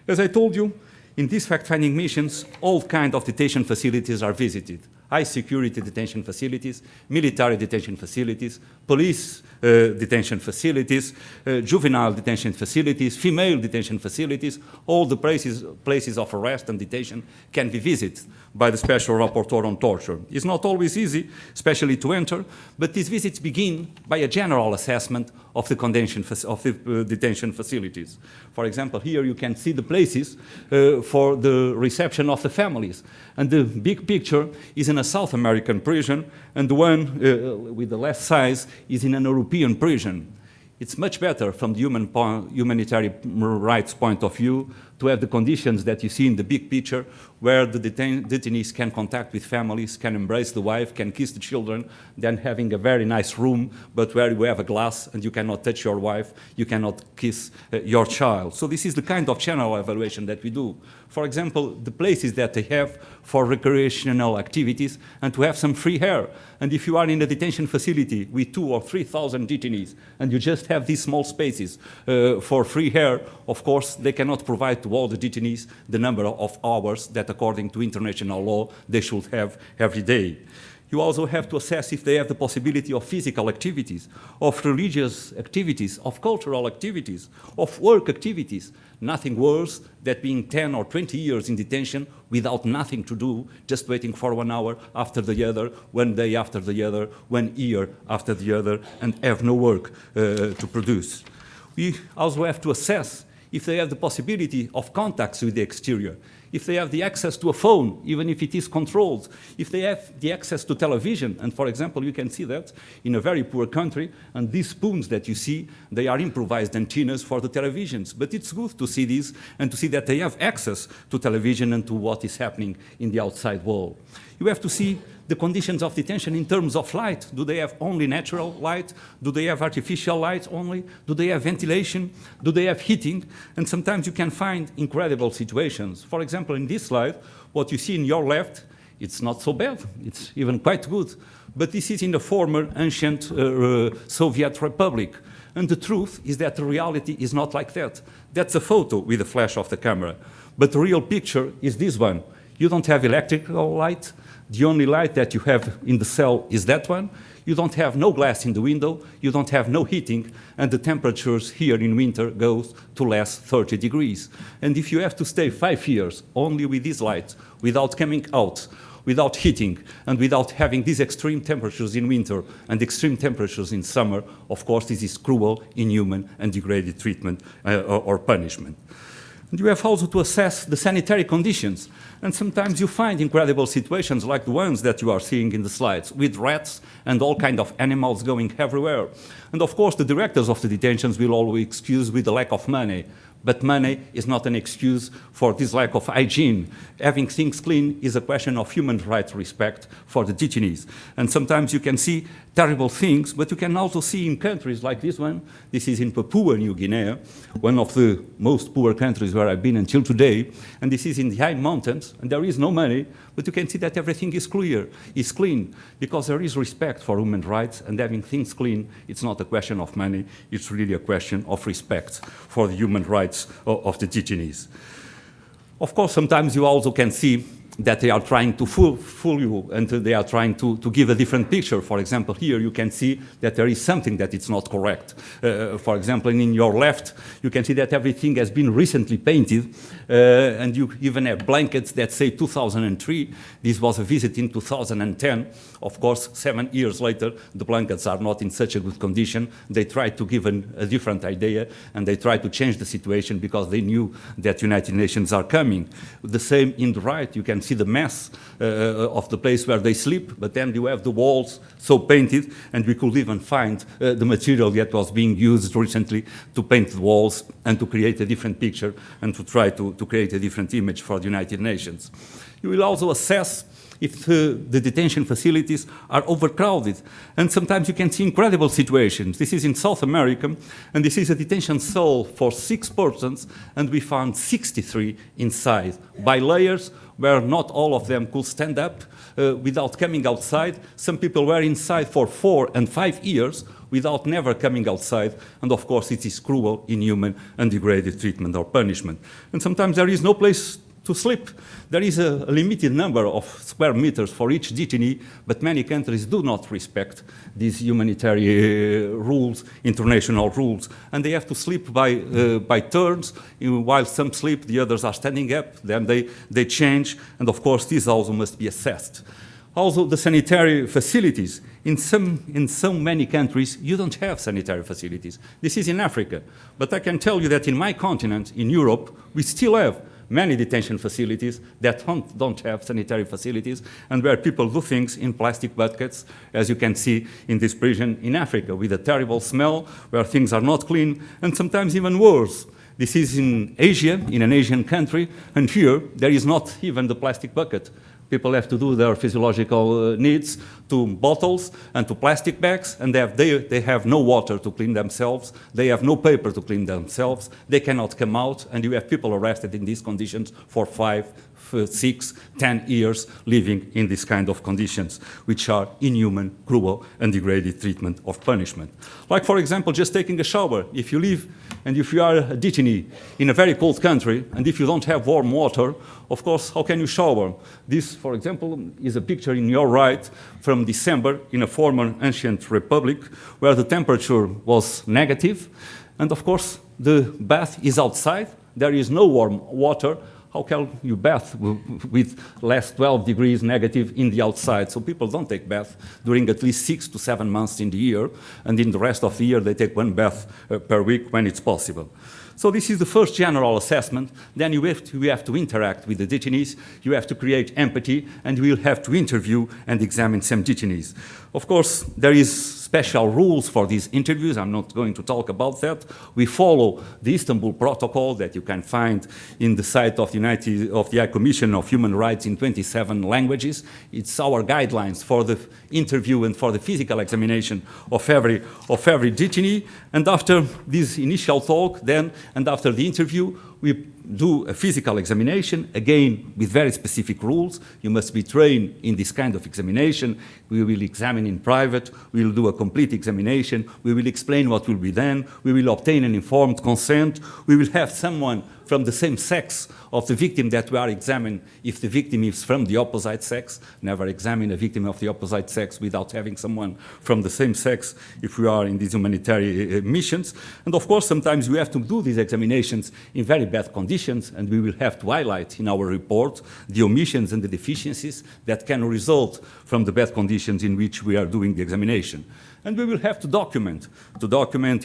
As I told you, in these fact-finding missions, all kinds of detention facilities are visited. High security detention facilities, military detention facilities, police detention facilities, juvenile detention facilities, female detention facilities, all the places of arrest and detention can be visited by the Special Rapporteur on Torture. It's not always easy, especially to enter, but these visits begin by a general assessment of the detention facilities. For example, here you can see the places for the reception of the families. And the big picture is in a South American prison, and the one with the left size is in an European prison. It's much better from the humanitarian rights point of view to have the conditions that you see in the big picture, where the detainees can contact with families, can embrace the wife, can kiss the children, than having a very nice room, but where you have a glass and you cannot touch your wife, you cannot kiss your child. So this is the kind of general evaluation that we do. For example, the places that they have for recreational activities and to have some free air. And if you are in a detention facility with 2,000 or 3,000 detainees and you just have these small spaces for free air, of course, they cannot provide to all the detainees the number of hours that, according to international law, they should have every day. You also have to assess if they have the possibility of physical activities, of religious activities, of cultural activities, of work activities. Nothing worse than being 10 or 20 years in detention without nothing to do, just waiting for 1 hour after the other, 1 day after the other, 1 year after the other, and have no work to produce. We also have to assess if they have the possibility of contacts with the exterior, if they have the access to a phone, even if it is controlled, if they have the access to television. And for example, you can see that in a very poor country, and these spoons that you see, they are improvised antennas for the televisions. But it's good to see this and to see that they have access to television and to what is happening in the outside world. You have to see the conditions of detention in terms of light. Do they have only natural light? Do they have artificial light only? Do they have ventilation? Do they have heating? And sometimes you can find incredible situations. For example, in this slide, what you see in your left, it's not so bad. It's even quite good. But this is in the former ancient Soviet Republic. And the truth is that the reality is not like that. That's a photo with the flash of the camera. But the real picture is this one. You don't have electrical light. The only light that you have in the cell is that one. You don't have no glass in the window. You don't have no heating. And the temperatures here in winter goes to less 30 degrees. And if you have to stay 5 years only with this light, without coming out, without heating, and without having these extreme temperatures in winter and extreme temperatures in summer, of course, this is cruel, inhuman, and degraded treatment or punishment. And you have also to assess the sanitary conditions. And sometimes you find incredible situations like the ones that you are seeing in the slides, with rats and all kinds of animals going everywhere. And of course, the directors of the detentions will always excuse with the lack of money. But money is not an excuse for this lack of hygiene. Having things clean is a question of human rights respect for the detainees. And sometimes you can see terrible things, but you can also see in countries like this one. This is in Papua New Guinea, one of the most poor countries where I've been until today. And this is in the high mountains, and there is no money, but you can see that everything is clean, because there is respect for human rights, and having things clean, it's not a question of money, it's really a question of respect for the human rights of the detainees. Of course, sometimes you also can see that they are trying to fool you, and they are trying to give a different picture. For example, here you can see that there is something that is not correct. For example, in your left, you can see that everything has been recently painted, and you even have blankets that say 2003. This was a visit in 2010. Of course, 7 years later, the blankets are not in such a good condition. They tried to give a different idea, and they tried to change the situation because they knew that United Nations are coming. The same in the right, you can see the mess of the place where they sleep, but then you have the walls so painted, and we could even find the material that was being used recently to paint the walls and to create a different picture and to try to create a different image for the United Nations. You will also assess if the detention facilities are overcrowded. And sometimes you can see incredible situations. This is in South America, and this is a detention cell for 6 persons, and we found 63 inside, by layers where not all of them could stand up without coming outside. Some people were inside for 4 and 5 years without never coming outside, and of course it is cruel, inhuman, and degraded treatment or punishment. And sometimes there is no place to sleep. There is a limited number of square meters for each detainee, but many countries do not respect these humanitarian rules, international rules, and they have to sleep by turns. While some sleep, the others are standing up, then they change, and of course this also must be assessed. Also, the sanitary facilities. In so many countries, you don't have sanitary facilities. This is in Africa. But I can tell you that in my continent, in Europe, we still have many detention facilities that don't have sanitary facilities and where people do things in plastic buckets, as you can see in this prison in Africa, with a terrible smell, where things are not clean, and sometimes even worse. This is in Asia, in an Asian country, and here there is not even the plastic bucket. People have to do their physiological needs to bottles and to plastic bags, and they have no water to clean themselves, they have no paper to clean themselves, they cannot come out, and you have people arrested in these conditions for 5, 6, 10 years living in this kind of conditions, which are inhuman, cruel, and degraded treatment of punishment. Like, for example, just taking a shower. If you live and if you are a detainee in a very cold country, and if you don't have warm water, of course, how can you shower? This, for example, is a picture in your right from December in a former ancient republic where the temperature was negative. And of course, the bath is outside. There is no warm water. How can you bath with less 12 degrees negative in the outside? So people don't take bath during at least 6 to 7 months in the year, and in the rest of the year they take 1 bath per week when it's possible. So this is the first general assessment. Then you have to interact with the detainees, you have to create empathy, and you will have to interview and examine some detainees. Of course, there is special rules for these interviews. I'm not going to talk about that. We follow the Istanbul Protocol that you can find in the site of the High Commission of Human Rights in 27 languages. It's our guidelines for the interview and for the physical examination of every detainee. And after this initial talk, and after the interview, we do a physical examination, again, with very specific rules. You must be trained in this kind of examination. We will examine in private. We will do a complete examination. We will explain what will be done. We will obtain an informed consent. We will have someone from the same sex of the victim that we are examining if the victim is from the opposite sex. Never examine a victim of the opposite sex without having someone from the same sex if we are in these humanitarian missions. And of course, sometimes we have to do these examinations in very bad conditions, and we will have to highlight in our report the omissions and the deficiencies that can result from the bad conditions in which we are doing the examination. And we will have to document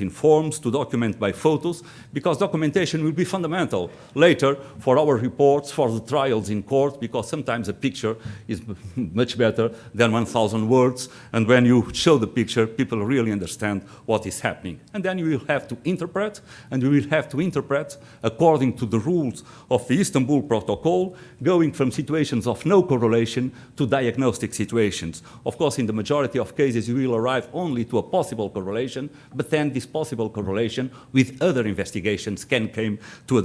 in forms, to document by photos, because documentation will be fundamental later for our reports, for the trials in court, because sometimes a picture is much better than 1,000 words, and when you show the picture, people really understand what is happening. And then you will have to interpret, and we will have to interpret according to the rules of the Istanbul Protocol, going from situations of no correlation to diagnostic situations. Of course, in the majority of cases, you will arrive only to a possible correlation, but then this possible correlation with other investigations can come to a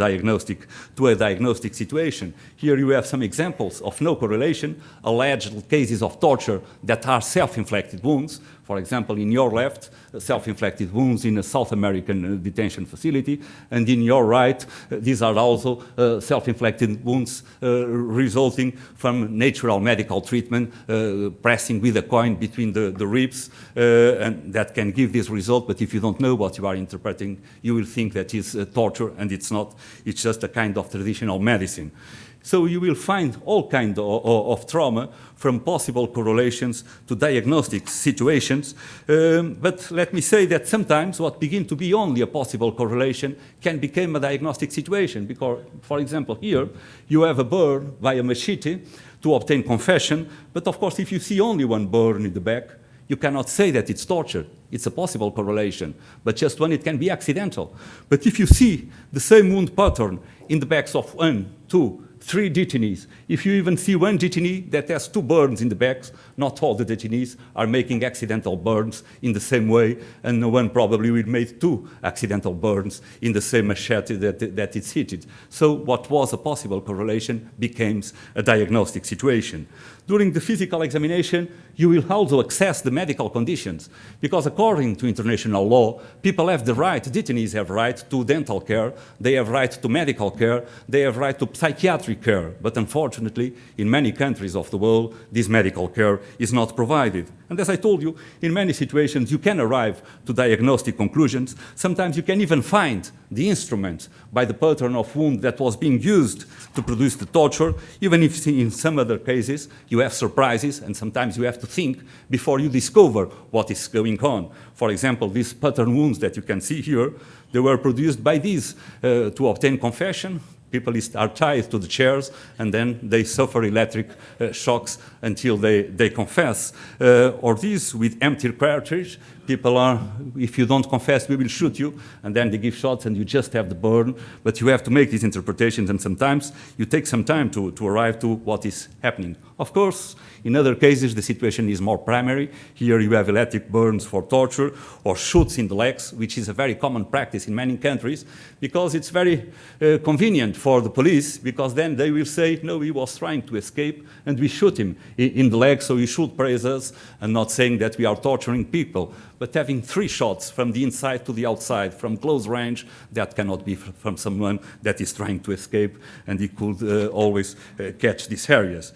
diagnostic situation. Here you have some examples of no correlation, alleged cases of torture that are self-inflicted wounds. For example, in your left, self-inflicted wounds in a South American detention facility, and in your right, these are also self-inflicted wounds resulting from natural medical treatment, pressing with a coin between the ribs, and that can give this result, but if you don't know what you are interpreting, you will think that it's torture, and it's not. It's just a kind of traditional medicine. So you will find all kinds of trauma from possible correlations to diagnostic situations. But let me say that sometimes what begins to be only a possible correlation can become a diagnostic situation. Because, for example, here you have a burn by a machete to obtain confession. But of course, if you see only one burn in the back, you cannot say that it's torture. It's a possible correlation, but just when it can be accidental. But if you see the same wound pattern in the backs of 1, 2, 3 detainees. If you even see one detainee that has 2 burns in the backs, not all the detainees are making accidental burns in the same way, and no one probably will make 2 accidental burns in the same machete that it's hit. So what was a possible correlation becomes a diagnostic situation. During the physical examination, you will also assess the medical conditions, because according to international law, people have the right, detainees have right to dental care, they have right to medical care, they have right to psychiatric care, but unfortunately, in many countries of the world, this medical care is not provided. And as I told you, in many situations, you can arrive to diagnostic conclusions. Sometimes you can even find the instrument by the pattern of wound that was being used to produce the torture, even if in some other cases you have surprises, and sometimes you have to think before you discover what is going on. For example, these pattern wounds that you can see here, they were produced by these to obtain confession. People are tied to the chairs, and then they suffer electric shocks until they confess. Or these with empty cartridge, people are, if you don't confess, we will shoot you, and then they give shots and you just have the burn, but you have to make these interpretations, and sometimes you take some time to arrive to what is happening. Of course, in other cases, the situation is more primary. Here you have electric burns for torture, or shoots in the legs, which is a very common practice in many countries, because it's very convenient for the police, because then they will say, no, he was trying to escape, and we shoot him in the leg, so he should praise us, and not saying that we are torturing people. But having 3 shots from the inside to the outside, from close range, that cannot be from someone that is trying to escape, and he could always catch these areas.